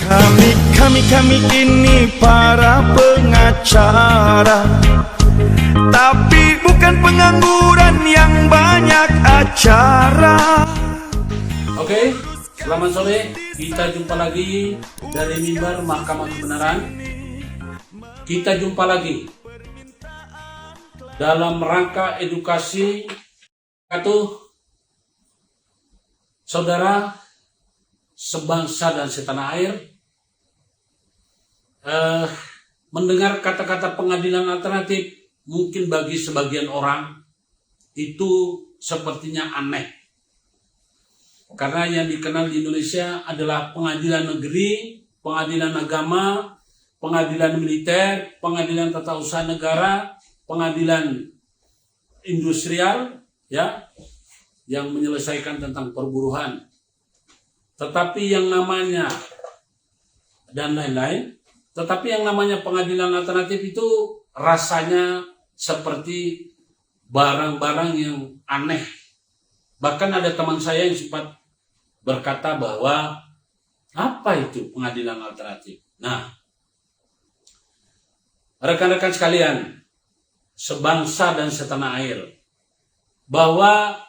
Kami ini para pengacara, tapi bukan pengangguran yang banyak acara. Oke, selamat sore. Kita jumpa lagi dari mimbar Mahkamah Kebenaran. Kita jumpa lagi dalam rangka edukasi saudara sebangsa dan setanah air. Mendengar kata-kata pengadilan alternatif mungkin bagi sebagian orang itu sepertinya aneh, karena yang dikenal di Indonesia adalah pengadilan negeri, pengadilan agama, pengadilan militer, pengadilan tata usaha negara, pengadilan industrial, ya, yang menyelesaikan tentang perburuhan. Tetapi yang namanya dan lain-lain. Tetapi yang namanya pengadilan alternatif itu rasanya seperti barang-barang yang aneh. Bahkan ada teman saya yang sempat berkata bahwa apa itu pengadilan alternatif? Nah, rekan-rekan sekalian, sebangsa dan setanah air, bahwa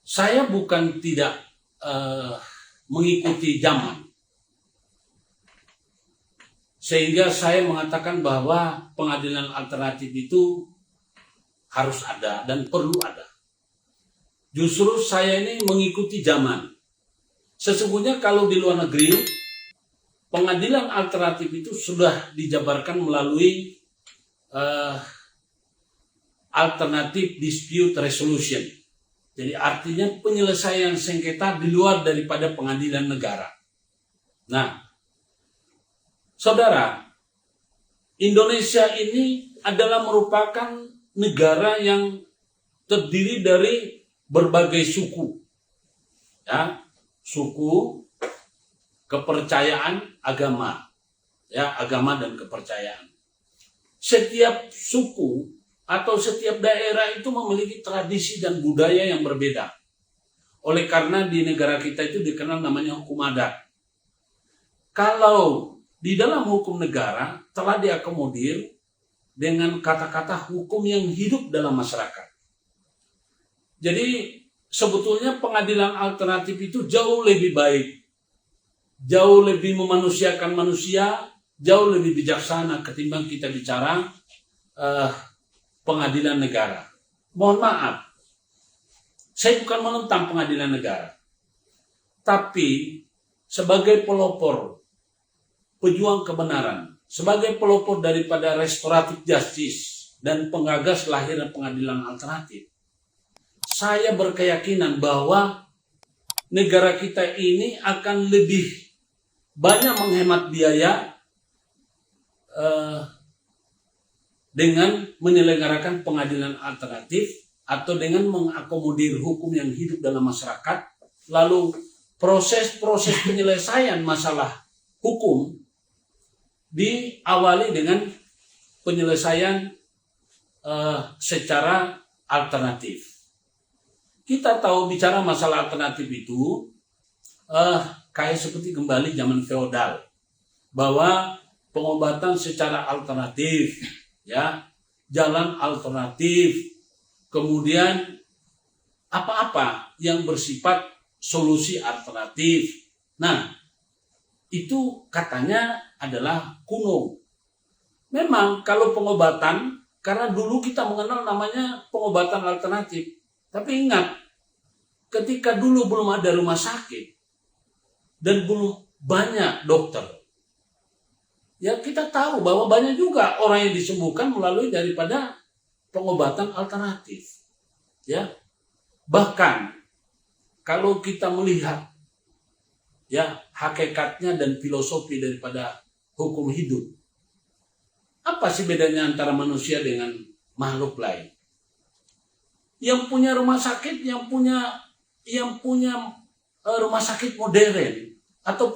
saya bukan tidak mengikuti zaman. Sehingga saya mengatakan bahwa pengadilan alternatif itu harus ada dan perlu ada. Justru saya ini mengikuti zaman. Sesungguhnya kalau di luar negeri, pengadilan alternatif itu sudah dijabarkan melalui alternative dispute resolution. Jadi artinya penyelesaian sengketa di luar daripada pengadilan negara. Nah, saudara, Indonesia ini adalah merupakan negara yang terdiri dari berbagai suku. Ya, suku, kepercayaan, agama. Ya, agama dan kepercayaan. Setiap suku atau setiap daerah itu memiliki tradisi dan budaya yang berbeda. Oleh karena di negara kita itu dikenal namanya hukum adat. Kalau di dalam hukum negara telah diakomodir dengan kata-kata hukum yang hidup dalam masyarakat. Jadi sebetulnya pengadilan alternatif itu jauh lebih baik, jauh lebih memanusiakan manusia, jauh lebih bijaksana ketimbang kita bicara pengadilan negara. Mohon maaf, saya bukan menentang pengadilan negara, tapi sebagai pelopor pejuang kebenaran, sebagai pelopor daripada restoratif justice dan penggagas lahirnya pengadilan alternatif, saya berkeyakinan bahwa negara kita ini akan lebih banyak menghemat biaya dengan menyelenggarakan pengadilan alternatif atau dengan mengakomodir hukum yang hidup dalam masyarakat, lalu proses-proses penyelesaian masalah hukum diawali dengan penyelesaian secara alternatif. Kita tahu bicara masalah alternatif itu kayak seperti kembali zaman feodal, bahwa pengobatan secara alternatif, ya, jalan alternatif, kemudian apa-apa yang bersifat solusi alternatif. Nah, itu katanya adalah kuno. Memang kalau pengobatan, karena dulu kita mengenal namanya pengobatan alternatif. Tapi ingat, ketika dulu belum ada rumah sakit dan belum banyak dokter, ya kita tahu bahwa banyak juga orang yang disembuhkan melalui daripada pengobatan alternatif. Ya, bahkan kalau kita melihat ya hakikatnya dan filosofi daripada hukum hidup, apa sih bedanya antara manusia dengan makhluk lain? Yang punya rumah sakit, yang punya rumah sakit modern atau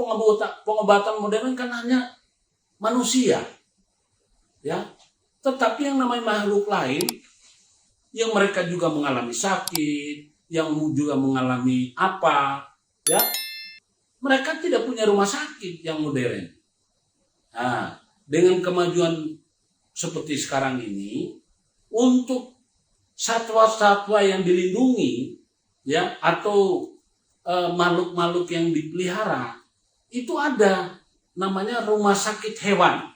pengobatan modern kan hanya manusia, ya. Tetapi yang namanya makhluk lain, yang mereka juga mengalami sakit, yang juga mengalami apa, ya, mereka tidak punya rumah sakit yang modern. Nah, dengan kemajuan seperti sekarang ini, untuk satwa-satwa yang dilindungi, ya, atau makhluk-makhluk yang dipelihara, itu ada namanya rumah sakit hewan.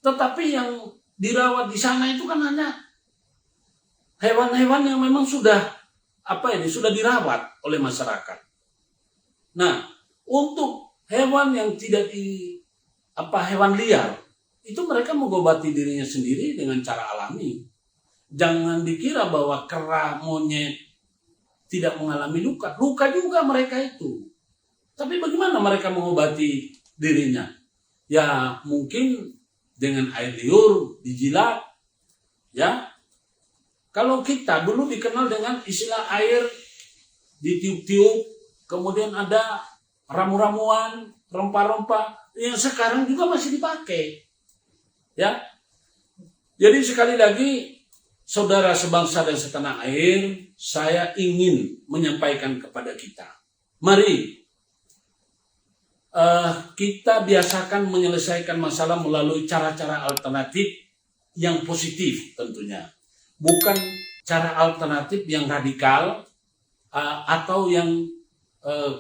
Tetapi yang dirawat di sana itu kan hanya hewan-hewan yang memang sudah sudah dirawat oleh masyarakat. Nah, untuk hewan yang tidak hewan liar, itu mereka mengobati dirinya sendiri dengan cara alami. Jangan dikira bahwa kera, monyet tidak mengalami luka. Luka juga mereka itu. Tapi bagaimana mereka mengobati dirinya? Ya, mungkin dengan air liur, dijilat. Ya. Kalau kita dulu dikenal dengan istilah air ditiup-tiup, kemudian ada ramu-ramuan, rempah-rempah yang sekarang juga masih dipakai. Ya. Jadi sekali lagi, saudara sebangsa dan setanah air, saya ingin menyampaikan kepada kita. Mari kita biasakan menyelesaikan masalah melalui cara-cara alternatif yang positif tentunya. Bukan cara alternatif yang radikal atau yang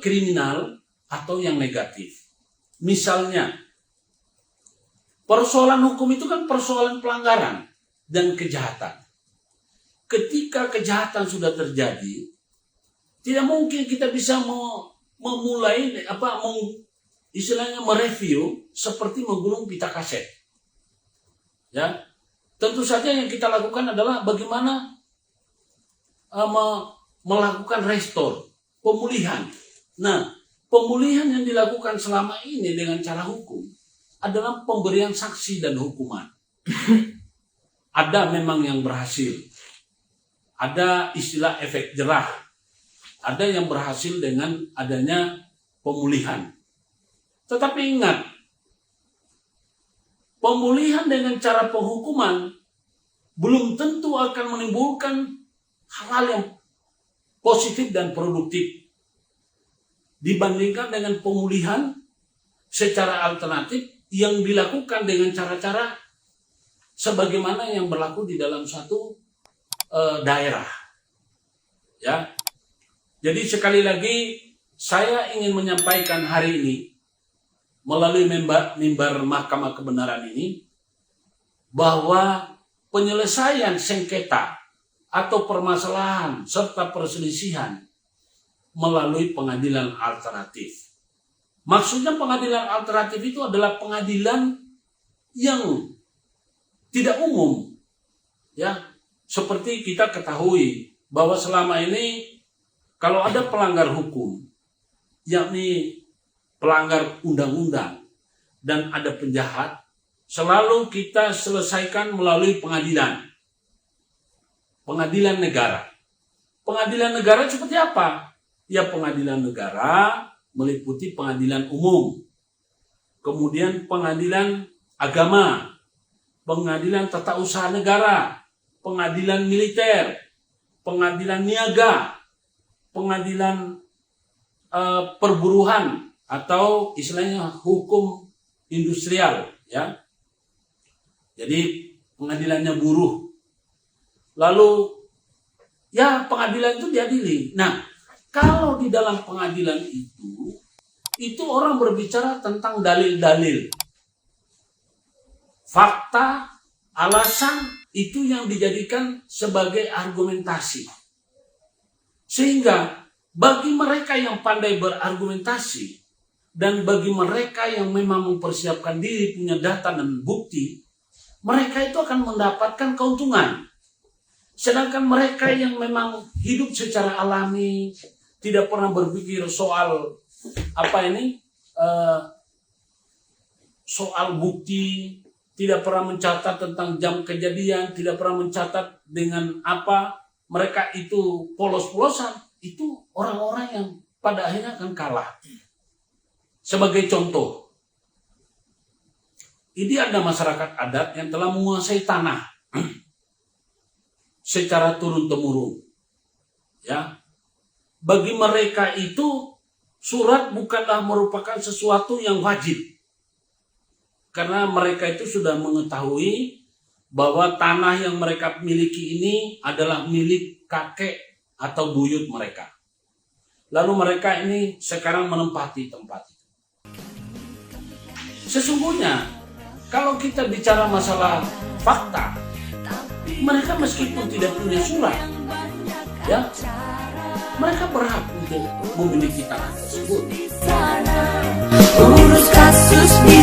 kriminal atau yang negatif. Misalnya, persoalan hukum itu kan persoalan pelanggaran dan kejahatan. Ketika kejahatan sudah terjadi, tidak mungkin kita bisa memulai istilahnya mereview seperti menggulung pita kaset. Ya, tentu saja yang kita lakukan adalah bagaimana melakukan restore, pemulihan. Nah, pemulihan yang dilakukan selama ini dengan cara hukum adalah pemberian saksi dan hukuman. Ada memang yang berhasil. Ada istilah efek jerah. Ada yang berhasil dengan adanya pemulihan. Tetapi ingat, pemulihan dengan cara penghukuman belum tentu akan menimbulkan hal-hal yang positif dan produktif dibandingkan dengan pemulihan secara alternatif yang dilakukan dengan cara-cara sebagaimana yang berlaku di dalam suatu daerah. Ya. Jadi sekali lagi saya ingin menyampaikan hari ini melalui mimbar Mahkamah Kebenaran ini bahwa penyelesaian sengketa atau permasalahan serta perselisihan melalui pengadilan alternatif. Maksudnya pengadilan alternatif itu adalah pengadilan yang tidak umum. Ya, seperti kita ketahui bahwa selama ini kalau ada pelanggar hukum, yakni pelanggar undang-undang dan ada penjahat, selalu kita selesaikan melalui pengadilan. Pengadilan negara. Pengadilan negara seperti apa? Ya, pengadilan negara meliputi pengadilan umum, kemudian pengadilan agama, pengadilan tata usaha negara, pengadilan militer, pengadilan niaga, pengadilan perburuhan atau istilahnya hukum industrial, ya. Jadi pengadilannya buruh. Lalu ya pengadilan itu diadili. Nah, kalau di dalam pengadilan itu orang berbicara tentang dalil-dalil. Fakta, alasan itu yang dijadikan sebagai argumentasi. Sehingga bagi mereka yang pandai berargumentasi dan bagi mereka yang memang mempersiapkan diri punya data dan bukti, mereka itu akan mendapatkan keuntungan. Sedangkan mereka yang memang hidup secara alami, tidak pernah berpikir soal soal bukti, tidak pernah mencatat tentang jam kejadian, tidak pernah mencatat dengan apa, mereka itu polos-polosan, itu orang-orang yang pada akhirnya akan kalah. Sebagai contoh, ini ada masyarakat adat yang telah menguasai tanah secara turun-temurun. Ya, bagi mereka itu surat bukanlah merupakan sesuatu yang wajib. Karena mereka itu sudah mengetahui bahwa tanah yang mereka miliki ini adalah milik kakek atau buyut mereka. Lalu mereka ini sekarang menempati tempat itu. Sesungguhnya, kalau kita bicara masalah fakta, mereka meskipun tidak punya surat, ya, mereka berhak untuk memiliki tanah tersebut. Urus kasus di